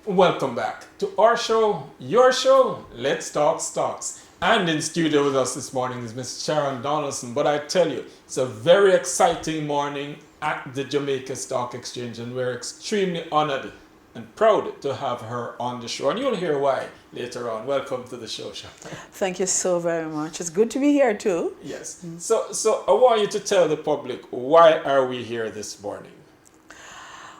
Welcome back to our show, your show, Let's Talk Stocks. And in studio with us this morning is Miss Sharon Donaldson. But I tell you, it's a very exciting morning at the Jamaica Stock Exchange, and we're extremely honored and proud to have her on the show. And you'll hear why later on. Welcome to the show, Sharon. Thank you so very much. It's good to be here too. Yes. So I want you to tell the public, why are we here this morning?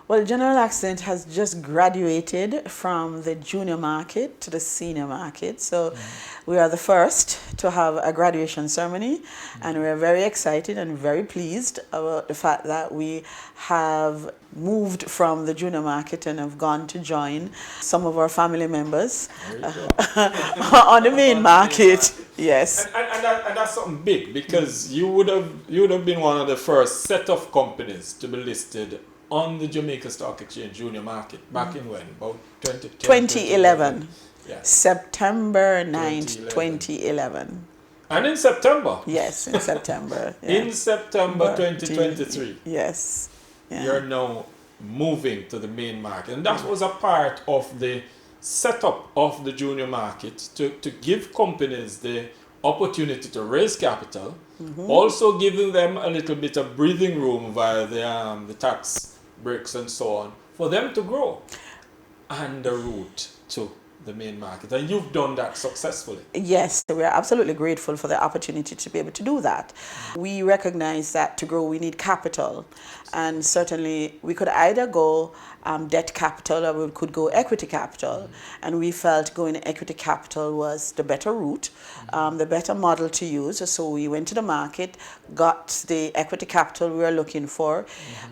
Well, General Accent has just graduated from the junior market to the senior market. So we are the first to have a graduation ceremony, and we're very excited and very pleased about the fact that we have moved from the junior market and have gone to join some of our family members on the main market. Yes. And that's something big, because you would have been one of the first set of companies to be listed on the Jamaica Stock Exchange Junior Market back in when? About 2011. Yes. September 9th, 2011. And in September? Yes, in September. Yeah. In September 2023. Yes. Yeah. You're now moving to the main market. And that was a part of the setup of the junior market to give companies the opportunity to raise capital, also giving them a little bit of breathing room via the tax breaks and so on, for them to grow and the route to the main market. And you've done that successfully. Yes, we are absolutely grateful for the opportunity to be able to do that. We recognize that to grow we need capital, and certainly we could either go debt capital or we could go equity capital, and we felt going equity capital was the better route, the better model to use. So we went to the market, got the equity capital we were looking for,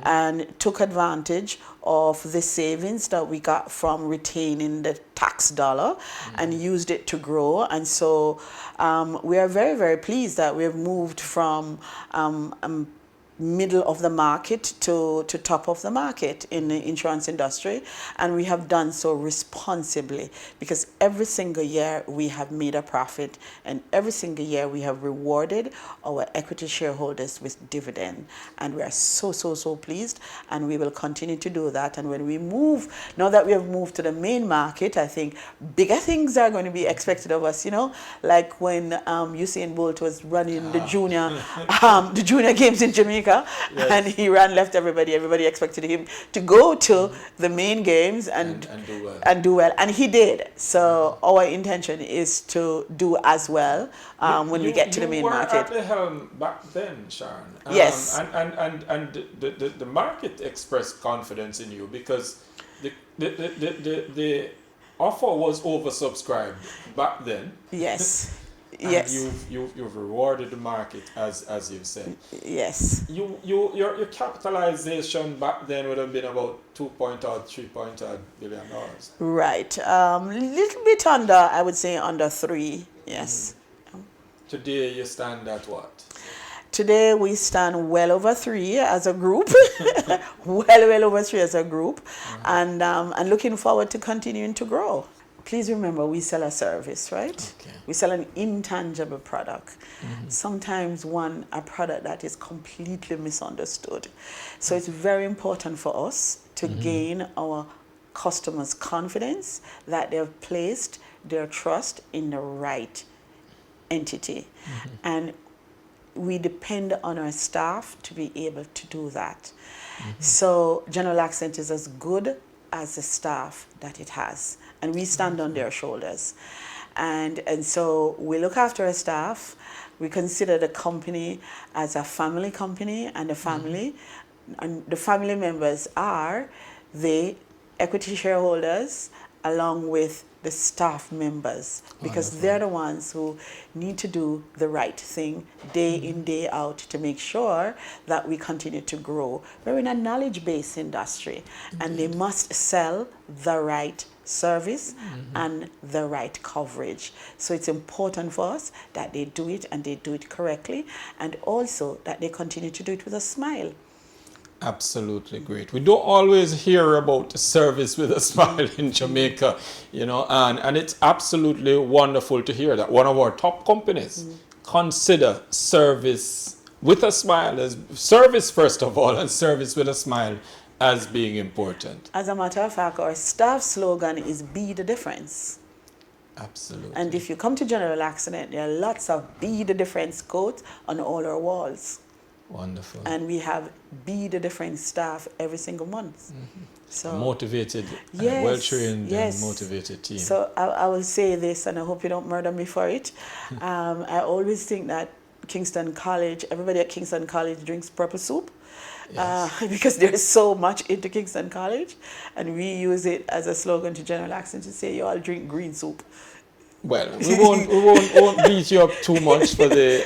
and took advantage of the savings that we got from retaining the tax dollar and used it to grow. And so we are very, very pleased that we have moved from middle of the market to top of the market in the insurance industry, and we have done so responsibly, because every single year we have made a profit, and every single year we have rewarded our equity shareholders with dividend, and we are so pleased, and we will continue to do that. And when we move, now that we have moved to the main market, I think bigger things are going to be expected of us, like when Usain Bolt was running the junior games in Jamaica. Yes. And he left everybody expected him to go to the main games and do well. And he did. So our intention is to do as well when we get to the main market. You were at the helm back then, Sharon. Yes. And the market expressed confidence in you, because the offer was oversubscribed back then. Yes. And yes. You've rewarded the market, as you've said. Yes. Your capitalization back then would have been about $3 billion. Right. Little bit under, I would say under 3. Yes. Today you stand at what? Today we stand well over 3 as a group, well over 3 as a group, and looking forward to continuing to grow. Please remember, we sell a service, right? Okay. We sell an intangible product. Sometimes a product that is completely misunderstood. So it's very important for us to gain our customers' confidence that they have placed their trust in the right entity. And we depend on our staff to be able to do that. So General Accent is as good as the staff that it has, and we stand on their shoulders, and so we look after our staff. We consider the company as a family company, and the family members are the equity shareholders along with the staff members, because Wonderful. they're the ones who need to do the right thing day in, day out to make sure that we continue to grow. We're in a knowledge-based industry, and they must sell the right service and the right coverage. So it's important for us that they do it, and they do it correctly, and also that they continue to do it with a smile. Absolutely great. We don't always hear about service with a smile in Jamaica, and it's absolutely wonderful to hear that one of our top companies consider service with a smile as service first of all, and service with a smile as being important. As a matter of fact, our staff slogan is "Be the Difference." Absolutely. And if you come to General Accident, there are lots of "Be the Difference" quotes on all our walls. Wonderful. And we have "Be the Difference" staff every single month. So a motivated, yes, well-trained yes. and motivated team. So I will say this, and I hope you don't murder me for it. I always think that Kingston College, everybody at Kingston College drinks purple soup. Yes. Because there's so much into Kingston College, and we use it as a slogan to General Accident to say you all drink green soup. Well, we won't beat you up too much for the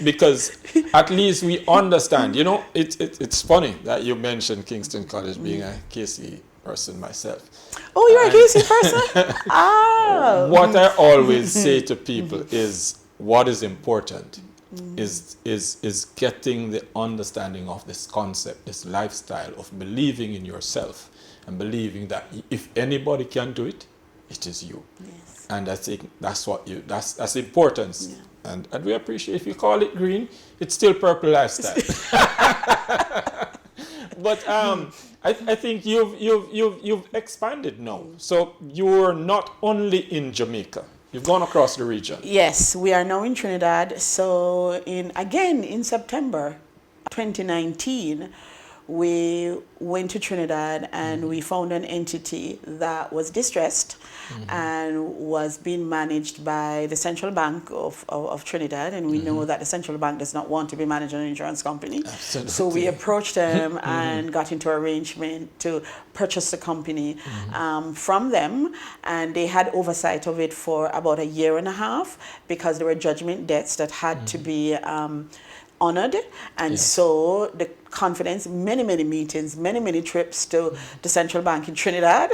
because at least we understand. You know, it's funny that you mentioned Kingston College, being a KC person myself. Oh, you're a KC person? Ah. What I always say to people is what is important is getting the understanding of this concept, this lifestyle of believing in yourself and believing that if anybody can do it, it is you. Yes. And I think that's what that's importance. Yeah. And we appreciate if you call it green, it's still purple lifestyle. But I think you've expanded now. So you're not only in Jamaica. You've gone across the region. Yes, we are now in Trinidad. So in September 2019, we went to Trinidad and we found an entity that was distressed and was being managed by the Central Bank of Trinidad. And we know that the Central Bank does not want to be managed an insurance company. Absolutely. So we approached them and got into arrangement to purchase the company from them. And they had oversight of it for about a year and a half because there were judgment debts that had to be honored. And so the confidence, many meetings, many trips to the Central Bank in Trinidad.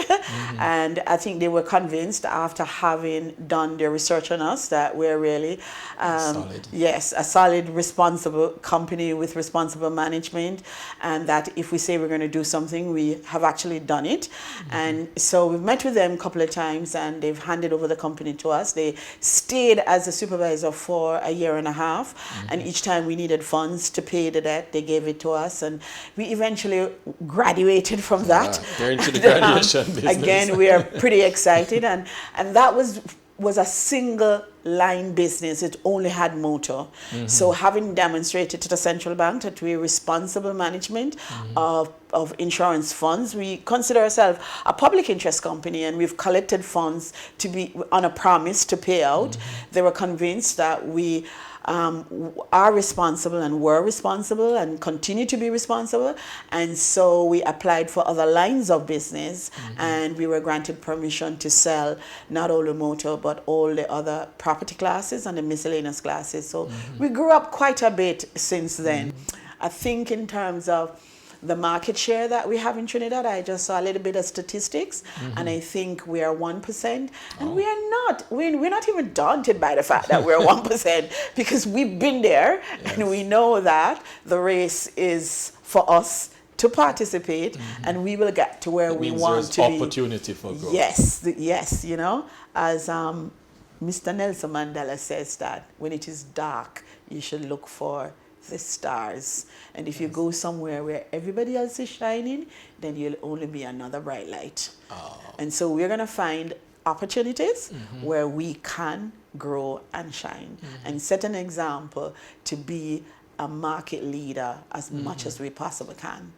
And I think they were convinced after having done their research on us that we're really solid. Yes, a solid, responsible company with responsible management, and that if we say we're going to do something, we have actually done it. And so we've met with them a couple of times and they've handed over the company to us. They stayed as a supervisor for a year and a half, and each time we needed funds to pay the debt, they gave it to us. And we eventually graduated from that. They're into the graduation business. Again, we are pretty excited, and that was a single line business. It only had motor. So having demonstrated to the Central Bank that we're responsible management of insurance funds, we consider ourselves a public interest company, and we've collected funds to be on a promise to pay out. They were convinced that we are responsible and were responsible and continue to be responsible, and so we applied for other lines of business and we were granted permission to sell not only motor but all the other property classes and the miscellaneous classes. So we grew up quite a bit since then. I think in terms of the market share that we have in Trinidad, I just saw a little bit of statistics, and I think we are 1%. And we're not even daunted by the fact that we're 1% because we've been there and we know that the race is for us to participate, and we will get to where we want to be. There's opportunity for growth. Yes, you know, as Mr. Nelson Mandela says that when it is dark, you should look for the stars. And if you go somewhere where everybody else is shining, then you'll only be another bright light. And so we're going to find opportunities where we can grow and shine and set an example to be a market leader as much as we possibly can.